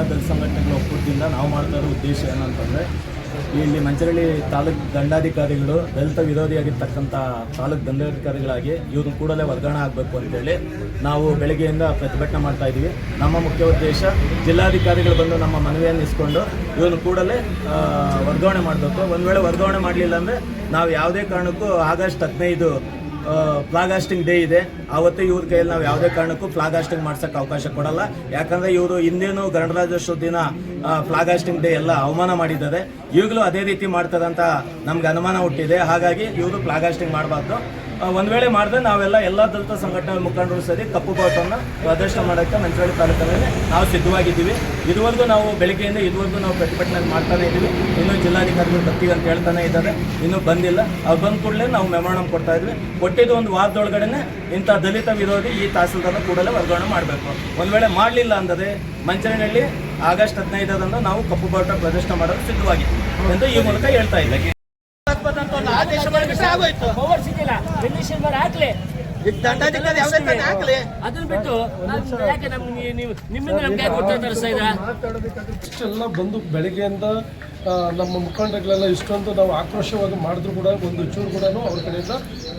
ದಲಿತ ಸಂಘಟನೆಗಳ ಒಕ್ಕೂಟದಿಂದ ನಾವು ಮಾಡ್ತಾ ಇರೋ ಉದ್ದೇಶ ಏನಂತಂದರೆ, ಇಲ್ಲಿ ಮಂಚರಳ್ಳಿ ತಾಲೂಕು ದಂಡಾಧಿಕಾರಿಗಳು ದಲಿತ ವಿರೋಧಿಯಾಗಿರ್ತಕ್ಕಂಥ ತಾಲೂಕು ದಂಡಾಧಿಕಾರಿಗಳಾಗಿ ಇವ್ರನ್ನ ಕೂಡಲೇ ವರ್ಗಾವಣೆ ಆಗಬೇಕು ಅಂತೇಳಿ ನಾವು ಬೆಳಗ್ಗೆಯಿಂದ ಪ್ರತಿಭಟನೆ ಮಾಡ್ತಾ ಇದ್ದೀವಿ. ನಮ್ಮ ಮುಖ್ಯ ಉದ್ದೇಶ ಜಿಲ್ಲಾಧಿಕಾರಿಗಳು ಬಂದು ನಮ್ಮ ಮನವಿಯನ್ನು ಇಸ್ಕೊಂಡು ಇವ್ರನ್ನ ಕೂಡಲೇ ವರ್ಗಾವಣೆ ಮಾಡಬೇಕು. ಒಂದು ವೇಳೆ ವರ್ಗಾವಣೆ ಮಾಡಲಿಲ್ಲ ಅಂದರೆ ನಾವು ಯಾವುದೇ ಕಾರಣಕ್ಕೂ ಆಗಸ್ಟ್ 15 ಫ್ಲಾಗ್ ಹಾಸ್ಟಿಂಗ್ ಡೇ ಇದೆ. ಆವತ್ತು ಇವ್ರ ಕೈಯಲ್ಲಿ ನಾವು ಯಾವುದೇ ಕಾರಣಕ್ಕೂ ಫ್ಲಾಗ್ ಹಾಸ್ಟಿಂಗ್ ಮಾಡ್ಸೋಕ್ಕೆ ಅವಕಾಶ ಕೊಡಲ್ಲ. ಯಾಕಂದರೆ ಇವರು ಹಿಂದೇನು ಗಣರಾಜ್ಯೋತ್ಸವ ದಿನ ಫ್ಲಾಗ್ ಹಾಸ್ಟಿಂಗ್ ಡೇ ಎಲ್ಲ ಅವಮಾನ ಮಾಡಿದ್ದಾರೆ. ಈಗಲೂ ಅದೇ ರೀತಿ ಮಾಡ್ತಾರೆ ಅಂತ ನಮ್ಗೆ ಅನುಮಾನ ಹುಟ್ಟಿದೆ. ಹಾಗಾಗಿ ಇವರು ಫ್ಲಾಗ್ ಹಾಸ್ಟಿಂಗ್ ಮಾಡಬಾರ್ದು. ಒಂದು ವೇಳೆ ಮಾಡಿದ್ರೆ ನಾವೆಲ್ಲ ದಲಿತ ಸಂಘಟನೆ ಮುಖಂಡರು ಸರಿ ಕಪ್ಪು ಬಾವುಟವನ್ನು ಪ್ರದರ್ಶನ ಮಾಡೋಕ್ಕೆ ಮಂಚರಳ್ಳಿ ತಾಲೂಕಿನಲ್ಲಿ ನಾವು ಸಿದ್ಧವಾಗಿದ್ದೀವಿ. ಇದುವರೆಗೂ ನಾವು ಬೆಳಗ್ಗೆಯಿಂದ ಇದುವರೆಗೂ ನಾವು ಪ್ರತಿಭಟನೆ ಮಾಡ್ತಾನೆ ಇದ್ದೀವಿ. ಇನ್ನೂ ಜಿಲ್ಲಾಧಿಕಾರಿಗಳು ಬರ್ತೀವಿ ಅಂತ ಹೇಳ್ತಾನೆ ಇದ್ದಾರೆ, ಇನ್ನೂ ಬಂದಿಲ್ಲ. ಅವ್ರು ಬಂದ ಕೂಡಲೇ ನಾವು ಮೆಮೊರಾಂಡಮ್ ಕೊಡ್ತಾ ಇದ್ವಿ. ಕೊಟ್ಟಿದ್ದು ಒಂದು ವಾರದೊಳಗಡೆ ಇಂಥ ದಲಿತ ವಿರೋಧಿ ಈ ತಹಸೀಲ್ದಾರ್ನ ಕೂಡಲೇ ವರ್ಗಾವಣೆ ಮಾಡಬೇಕು. ಒಂದು ವೇಳೆ ಮಾಡಲಿಲ್ಲ ಅಂದರೆ ಮಂಚರಳ್ಳಿಯಲ್ಲಿ ಆಗಸ್ಟ್ 15ರಂದು ನಾವು ಕಪ್ಪು ಬಾವುಟ ಪ್ರದರ್ಶನ ಮಾಡಲು ಸಿದ್ಧವಾಗಿದ್ದೀವಿ ಎಂದು ಈ ಮೂಲಕ ಹೇಳ್ತಾ ಇದ್ದೀವಿ. ಅದನ್ನ ಬಿಟ್ಟು ಯಾಕೆ ನಿಮ್ಮಿಂದ ನಮ್ಗೆ ಇಷ್ಟೆಲ್ಲ ಬಂದು ಬೆಳಗ್ಗೆಯಿಂದ ನಮ್ಮ ಮುಖಂಡರುಗಳೆಲ್ಲ ಇಷ್ಟೊಂದು ನಾವು ಆಕ್ರೋಶವಾಗಿ ಮಾಡಿದ್ರು ಕೂಡ ಒಂದು ಚೂರು ಕೂಡ ಅವ್ರ ಕಡೆಯಿಂದ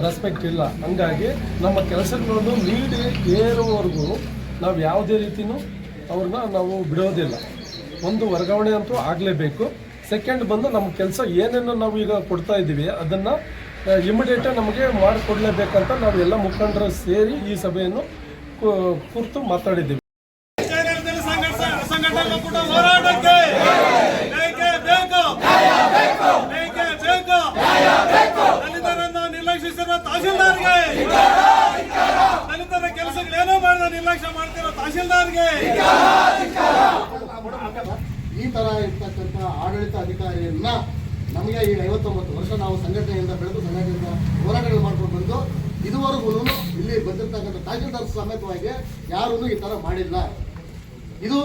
ರೆಸ್ಪೆಕ್ಟ್ ಇಲ್ಲ. ಹಂಗಾಗಿ ನಮ್ಮ ಕೆಲಸಗಳನ್ನು ನೀಡಿ ಏರುವವರೆಗೂ ನಾವು ಯಾವುದೇ ರೀತಿಯೂ ಅವ್ರನ್ನ ನಾವು ಬಿಡೋದಿಲ್ಲ. ಒಂದು ವರ್ಗಾವಣೆ ಅಂತೂ ಆಗಲೇಬೇಕು. ಸೆಕೆಂಡ್ ಬಂದು ನಮ್ಮ ಕೆಲಸ ಏನೇನು ನಾವು ಈಗ ಕೊಡ್ತಾ ಇದ್ದೀವಿ ಅದನ್ನು ಇಮಿಡಿಯೇಟಾಗಿ ನಮಗೆ ಮಾಡಿಕೊಡ್ಲೇಬೇಕಂತ ನಾವು ಎಲ್ಲ ಮುಖಂಡರು ಸೇರಿ ಈ ಸಭೆಯನ್ನು ಕುರಿತು ಮಾತಾಡಿದ್ದೀವಿ. ನಿರ್ಲಕ್ಷಿಸಿರುವ ತಹಸೀಲ್ದಾರ್ಗೆ, ದಲಿತರ ಕೆಲಸಗಳೇನೋ ಮಾಡಿದ ನಿರ್ಲಕ್ಷ್ಯ ಮಾಡ್ತಿರೋ ತಹಸೀಲ್ದಾರ್ಗೆ, ಈ ತರ ಇರ್ತಕ್ಕಂಥ ಆಡಳಿತ ಅಧಿಕಾರಿಯನ್ನ ನಮಗೆ ಈಗ 59 ವರ್ಷ ನಾವು ಸಂಘಟನೆಯಿಂದ ಬೆಳೆದು ಸಂಘಟನೆಯಿಂದ ಹೋರಾಟಗಳು ಮಾಡ್ಕೊಂಡು ಬಂದು ಇದುವರೆಗೂ ಇಲ್ಲಿ ಬಂದಿರ್ತಕ್ಕಂಥ ತಹಸೀಲ್ದಾರ್ ಸಮೇತವಾಗಿ ಯಾರೂ ಈ ತರ ಮಾಡಿಲ್ಲ. ಇದು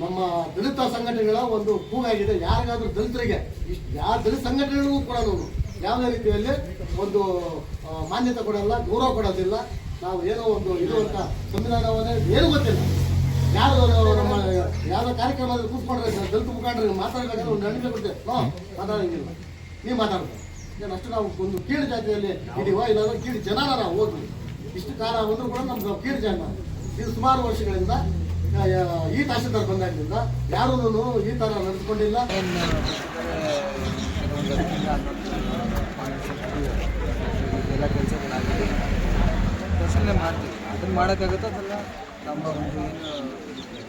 ನಮ್ಮ ದಲಿತ ಸಂಘಟನೆಗಳ ಒಂದು ಕೂಗಾಗಿದೆ. ಯಾರಿಗಾದ್ರೂ ದಲಿತರಿಗೆ ಯಾವ ದಲಿತ ಸಂಘಟನೆಗಳಿಗೂ ಕೂಡ ಯಾವುದೇ ರೀತಿಯಲ್ಲಿ ಒಂದು ಮಾನ್ಯತೆ ಕೊಡಲ್ಲ, ಗೌರವ ಕೊಡೋದಿಲ್ಲ. ನಾವು ಏನೋ ಒಂದು ಇದು ಅಂತ ಸಂವಿಧಾನವನ್ನೇ ಏನೂ ಗೊತ್ತಿಲ್ಲ. ಯಾರು ನಮ್ಮ ಯಾವುದೋ ಕಾರ್ಯಕ್ರಮದಲ್ಲಿ ಕೂತ್ಕೊಂಡ್ರೆ ದಲಿತ ಮುಖಂಡರಿಗೆ ಮಾತಾಡಬೇಕಾದ್ರೆ ಒಂದು ಅಣಿಕೆ ಕೊಡ್ತೇವೆ, ಮಾತಾಡೋಂಗಿಲ್ಲ, ನೀವು ಮಾತಾಡ್ತಾರೆ. ಏನು ಅಷ್ಟು ನಾವು ಒಂದು ಕೀಳು ಜಾತಿಯಲ್ಲಿ ಇದೀವ, ಇಲ್ಲಾಂದ್ರೆ ಕೀಳು ಜನನ ನಾವು ಹೋದ್ವಿ. ಇಷ್ಟು ಕಾಲ ಬಂದರೂ ಕೂಡ ನಮ್ಗೆ ಕೀಳು ಜನ. ಇದು ಸುಮಾರು ವರ್ಷಗಳಿಂದ ಈ ತಹಸೀಲ್ದಾರ್ ಬಂದಾಗಿನಿಂದ ಯಾರೂ ಈ ಥರ ನಡೆದುಕೊಂಡಿಲ್ಲ. ಎಲ್ಲ ಕೆಲಸಗಳಾಗಿದೆ, ಪರಿಶೀಲನೆ ಮಾಡ್ತೀವಿ. ಅದನ್ನು ಮಾಡೋಕ್ಕಾಗುತ್ತೋ ಅದೆಲ್ಲ ನಮ್ಮ ಒಂದು ಏನು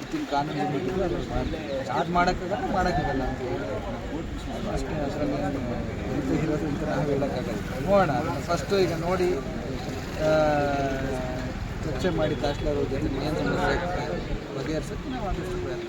ಇತ್ತಿನ ಕಾನೂನು ಬಿಟ್ಟಿದ್ದು ಅದನ್ನು ಮಾಡ್ತೀವಿ. ಯಾರು ಮಾಡೋಕ್ಕಾಗಲ್ಲ ಮಾಡೋಕ್ಕಾಗಲ್ಲ ಅಂತ ಹೇಳಿ ಅಷ್ಟೇ. ಅದರಲ್ಲಿ ಏನು ಇರೋದು ಈ ಥರ ಹೇಳೋಕ್ಕಾಗಲ್ಲ. ನೋಡೋಣ, ಅದನ್ನು ಫಸ್ಟು ಈಗ ನೋಡಿ ಚರ್ಚೆ ಮಾಡಿ ತಹಸೀಲ್ದಾರ್ ಜೊತೆ ಏನು ಸಮಸ್ಯೆ ಬಗೆಹರಿಸೋಕ್ಕೆ ನಾವು ಆದಷ್ಟು ಪ್ರಯತ್ನ.